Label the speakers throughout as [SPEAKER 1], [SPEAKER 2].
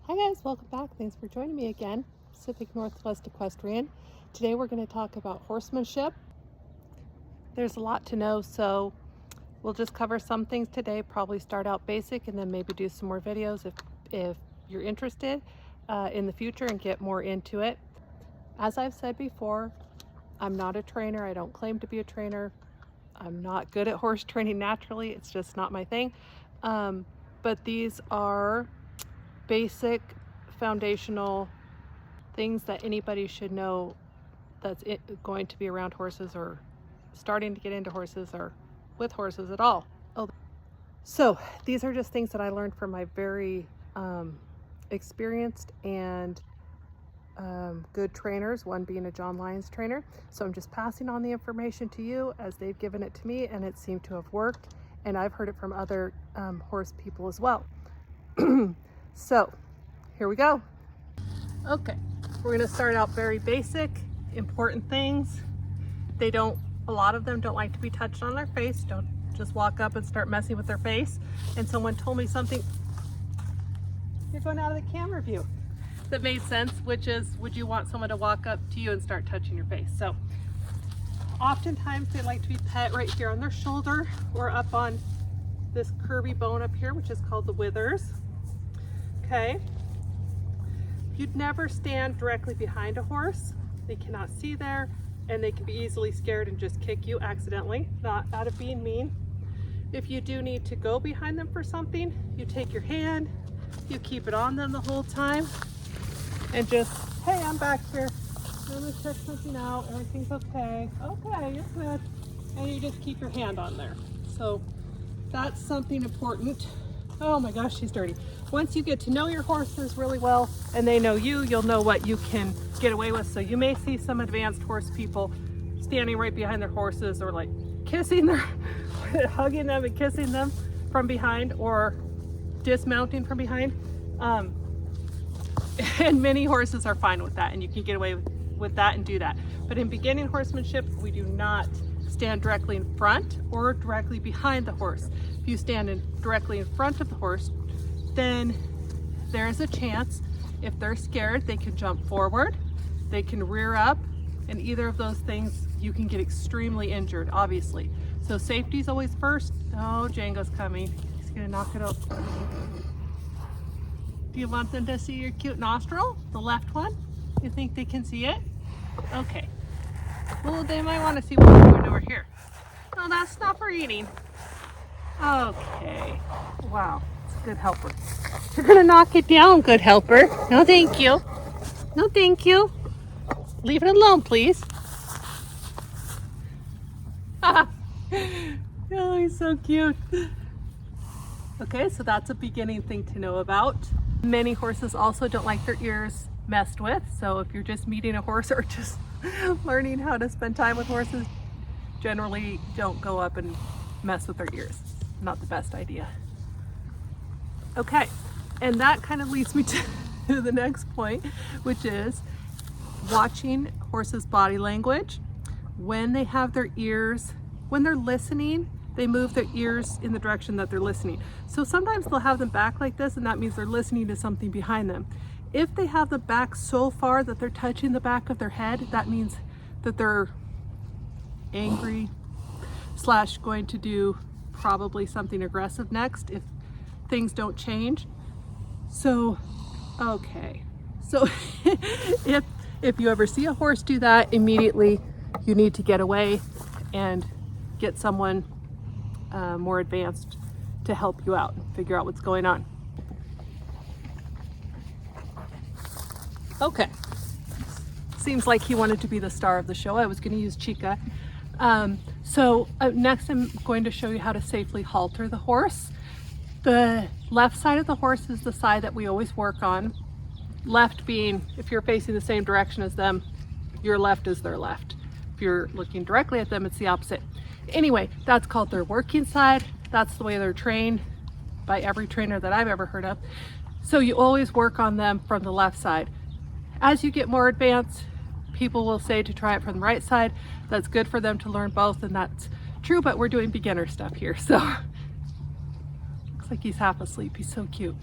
[SPEAKER 1] Hi guys, welcome back. Thanks for joining me again. Pacific Northwest Equestrian. Today we're going to talk about horsemanship. There's a lot to know, so we'll just cover some things today, probably start out basic and then maybe do some more videos if you're interested in the future and get more into it. As I've said before, I'm not a trainer. I don't claim to be a trainer. I'm not good at horse training naturally. It's just not my thing. But these are basic foundational things that anybody should know that's going to be around horses or starting to get into horses or with horses at all. So these are just things that I learned from my very experienced and good trainers, one being a John Lyons trainer. So I'm just passing on the information to you as they've given it to me, and it seemed to have worked, and I've heard it from other horse people as well. So here we go. Okay, we're going to start out very basic, important things. A lot of them don't like to be touched on their face. Don't just walk up and start messing with their face. And someone told me something, you're going out of the camera view, that made sense, which is, would you want someone to walk up to you and start touching your face? So oftentimes they like to be pet right here on their shoulder or up on this curvy bone up here, which is called the withers. Okay, you'd never stand directly behind a horse. They cannot see there, and they can be easily scared and just kick you accidentally, not out of being mean. If you do need to go behind them for something, you take your hand, you keep it on them the whole time, and just, hey, I'm back here. I'm gonna check something out. Everything's okay. Okay, you're good. And you just keep your hand on there. So that's something important. Oh my gosh, she's dirty. Once you get to know your horses really well and they know you, you'll know what you can get away with. So you may see some advanced horse people standing right behind their horses or like kissing their, hugging them and kissing them from behind or dismounting from behind. And many horses are fine with that, and you can get away with that and do that. But in beginning horsemanship, we do not stand directly in front or directly behind the horse. If you stand directly in front of the horse, then there's a chance, if they're scared, they can jump forward, they can rear up, and either of those things you can get extremely injured, obviously. So safety is always first. Oh, Django's coming. He's gonna knock it out. Do you want them to see your cute nostril? The left one? You think they can see it? Okay. Well, they might want to see what's going over here. No, that's not for eating. Okay. Wow. It's a good helper. You're going to knock it down, good helper. No, thank you. No, thank you. Leave it alone, please. Oh, he's so cute. Okay, so that's a beginning thing to know about. Many horses also don't like their ears messed with. So if you're just meeting a horse or just learning how to spend time with horses, generally don't go up and mess with their ears. Not the best idea. Okay, and that kind of leads me to the next point, which is watching horses' body language. When they have their ears, when they're listening, they move their ears in the direction that they're listening. So sometimes they'll have them back like this, and that means they're listening to something behind them. If they have the back so far that they're touching the back of their head, that means that they're angry / going to do probably something aggressive next if things don't change. So, okay. So if you ever see a horse do that, immediately you need to get away and get someone more advanced to help you out and figure out what's going on. Okay, seems like he wanted to be the star of the show. I was going to use Chica. Next I'm going to show you how to safely halter the horse. The left side of the horse is the side that we always work on. Left being, if you're facing the same direction as them, your left is their left. If you're looking directly at them, it's the opposite. Anyway, that's called their working side. That's the way they're trained by every trainer that I've ever heard of. So you always work on them from the left side. As you get more advanced, people will say to try it from the right side. That's good for them to learn both, and that's true, but we're doing beginner stuff here. So looks like he's half asleep. He's so cute.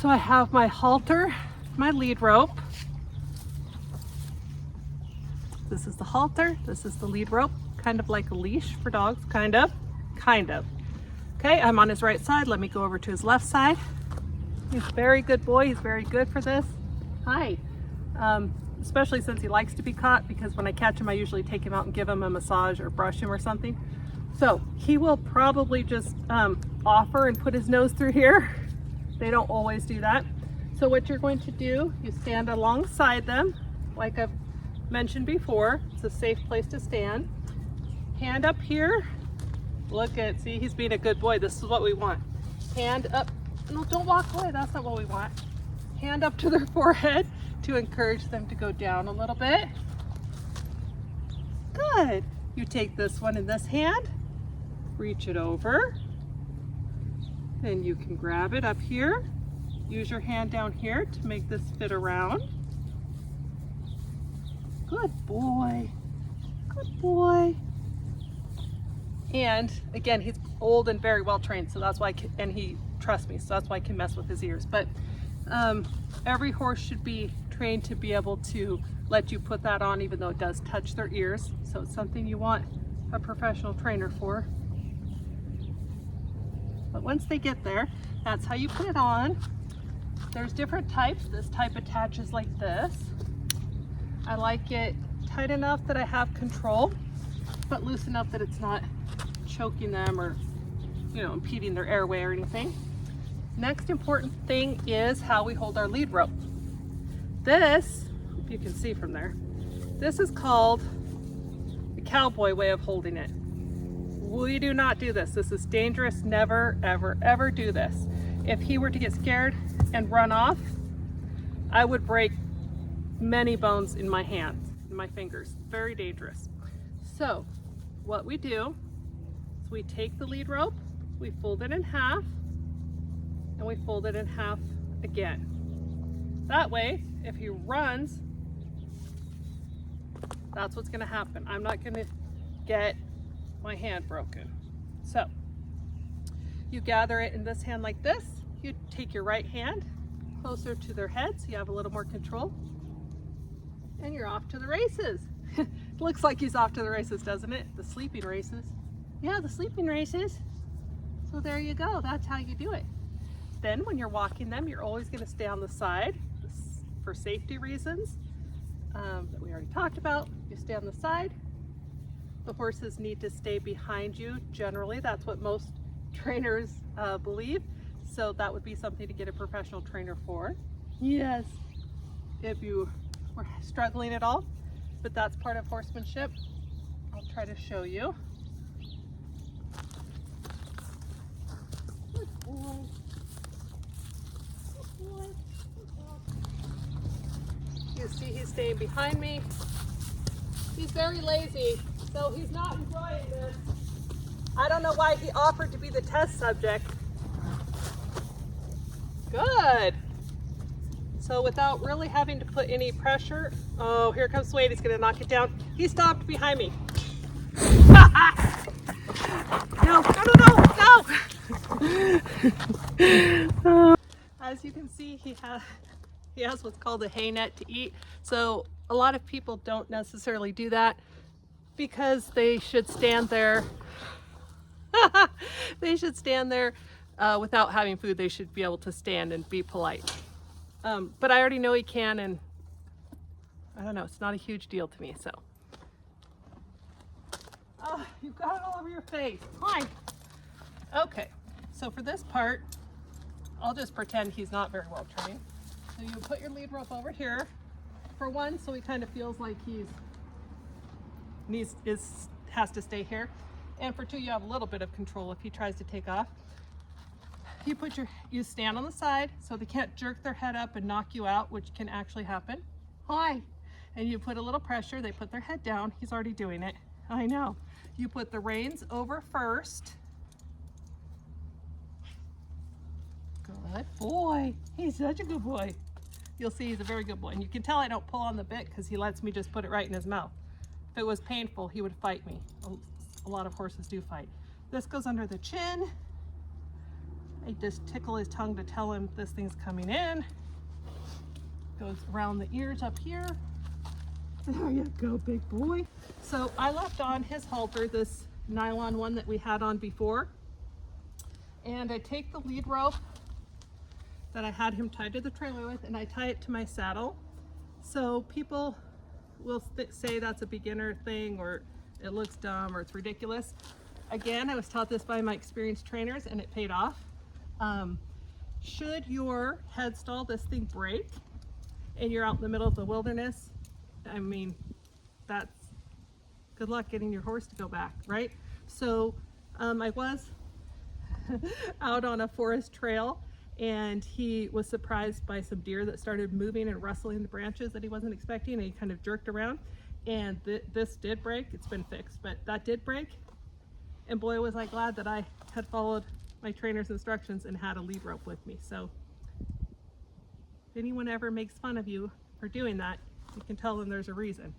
[SPEAKER 1] So I have my halter, my lead rope. This is the halter, this is the lead rope, kind of like a leash for dogs, kind of. Okay, I'm on his right side. Let me go over to his left side. He's a very good boy. He's very good for this. Hi. Especially since he likes to be caught, because when I catch him, I usually take him out and give him a massage or brush him or something. So he will probably just offer and put his nose through here. They don't always do that. So what you're going to do, you stand alongside them, like I've mentioned before. It's a safe place to stand. Hand up here. Look at, see, he's being a good boy. This is what we want. Hand up. No, don't walk away. That's not what we want. Hand up to their forehead to encourage them to go down a little bit. Good. You take this one in this hand, reach it over, then you can grab it up here. Use your hand down here to make this fit around. Good boy. Good boy. And again, he's old and very well trained, so that's why, and he trusts me, so that's why I can mess with his ears. But every horse should be trained to be able to let you put that on, even though it does touch their ears. So it's something you want a professional trainer for. But once they get there, that's how you put it on. There's different types. This type attaches like this. I like it tight enough that I have control, but loose enough that it's not choking them or, you know, impeding their airway or anything. Next important thing is how we hold our lead rope. This, if you can see from there, this is called the cowboy way of holding it. We do not do this. This is dangerous. Never, ever, ever do this. If he were to get scared and run off, I would break many bones in my hands, in my fingers. Very dangerous. So what we do is we take the lead rope, we fold it in half, and we fold it in half again. That way, if he runs, that's what's gonna happen. I'm not gonna get my hand broken. So you gather it in this hand like this. You take your right hand closer to their head so you have a little more control. And you're off to the races. Looks like he's off to the races, doesn't it? The sleeping races. Yeah, the sleeping races. So there you go. That's how you do it. Then when you're walking them, you're always going to stay on the side for safety reasons that we already talked about. You stay on the side. The horses need to stay behind you. Generally, that's what most trainers believe. So that would be something to get a professional trainer for. Yes. If you were struggling at all, but that's part of horsemanship. I'll try to show you. Good boy. Good boy. Good boy. You see he's staying behind me. He's very lazy, so he's not enjoying this. I don't know why he offered to be the test subject. Good. So without really having to put any pressure, oh, here comes Wade, he's gonna knock it down. He stopped behind me. No. As you can see, he has what's called a hay net to eat. So a lot of people don't necessarily do that because they should stand there. They should stand there without having food. They should be able to stand and be polite. But I already know he can, and I don't know, it's not a huge deal to me, so. Oh, you've got it all over your face. Fine. Okay, so for this part, I'll just pretend he's not very well trained. So you put your lead rope over here. For one, so he kind of feels like has to stay here. And for two, you have a little bit of control if he tries to take off. You stand on the side so they can't jerk their head up and knock you out, which can actually happen. Hi. And you put a little pressure. They put their head down. He's already doing it. I know. You put the reins over first. Good boy. He's such a good boy. You'll see he's a very good boy. And you can tell I don't pull on the bit because he lets me just put it right in his mouth. If it was painful, he would fight me. A lot of horses do fight. This goes under the chin. I just tickle his tongue to tell him this thing's coming in. Goes around the ears up here. There you go, big boy. So I left on his halter, this nylon one that we had on before. And I take the lead rope that I had him tied to the trailer with, and I tie it to my saddle. So people will say that's a beginner thing, or it looks dumb, or it's ridiculous. Again, I was taught this by my experienced trainers, and it paid off. Should your head stall, this thing, break, and you're out in the middle of the wilderness, I mean, that's good luck getting your horse to go back, right? So I was out on a forest trail, and he was surprised by some deer that started moving and rustling the branches that he wasn't expecting, and he kind of jerked around, and this did break. It's been fixed, but that did break, and boy was I glad that I had followed my trainer's instructions and had a lead rope with me. So if anyone ever makes fun of you for doing that, you can tell them there's a reason.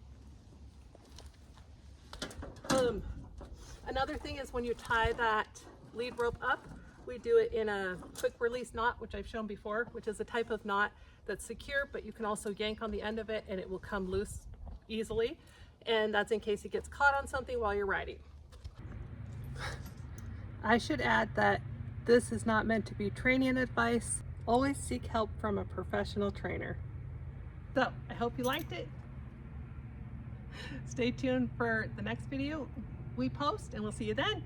[SPEAKER 1] Another thing is when you tie that lead rope up, we do it in a quick release knot, which I've shown before, which is a type of knot that's secure, but you can also yank on the end of it and it will come loose easily. And that's in case it gets caught on something while you're riding. I should add that this is not meant to be training advice. Always seek help from a professional trainer. So I hope you liked it. Stay tuned for the next video we post, and we'll see you then.